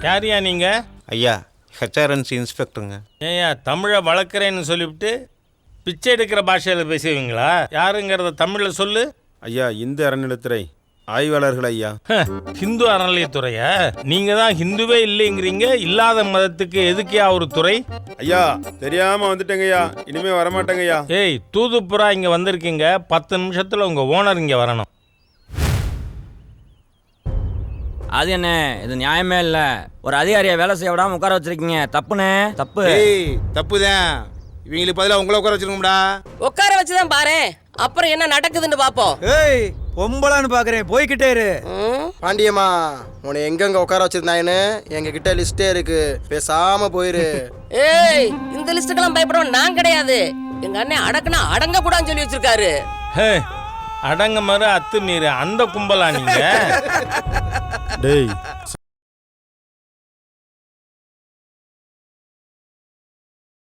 யாரையா நீங்க? ஐயா ஹெச்ஆர்என்சி இன்ஸ்பெக்டருங்க. ஏயா தமிழை வளர்க்குறேன்னு சொல்லிவிட்டு பிச்சை எடுக்கிற பாஷையில் பேசுவீங்களா? யாருங்கிறத தமிழில் சொல்லு. ஐயா இந்து அறநிலைத்துறை ஆய்வாளர்கள் ஐயா. ஹிந்து அறநிலையத்துறையா? நீங்க தான் ஹிந்துவே இல்லைங்கிறீங்க. இல்லாத மதத்துக்கு எதுக்கியா ஒரு துறை? ஐயா தெரியாம வந்துட்டேங்கய்யா, இனிமே வரமாட்டேங்கய்யா. ஏய் தூதுப்புறா இங்க வந்திருக்கீங்க, 10 நிமிஷத்துல உங்க ஓனர் இங்க வரணும். அது என்ன, இது நியாயமே இல்ல. ஒரு அதிகாரியை வேலை செய்ய விடாம உட்கார வச்சிருக்கீங்க. தப்புனே, தப்பு. தப்புதான். இவங்களுக்கு பதிலாக உங்களை உட்கார வச்சிருக்கோம்டா. உட்கார வச்சுதான் பாரு, அப்புறம் என்ன நடக்குதுன்னு பாப்போம். ஏய் பொம்பளான்னு பாக்குறேன், போய்கிட்டே இரு. பாண்டியம்மா, உன்னை எங்கெங்க உட்கார வச்சிருந்தாங்கன்னு எங்க கிட்ட லிஸ்டே இருக்கு, பேசாம போயிரு. ஏய், இந்த லிஸ்டுக்கெல்லாம் பயப்படவும் நான் கிடையாது. எங்க அண்ணன் அடக்குனா அடங்க கூடாதுன்னு சொல்லி வச்சிருக்காரு. ஹே, அடங்க மறு அத்து மீறு அந்த கும்பலா நீங்க? டேய்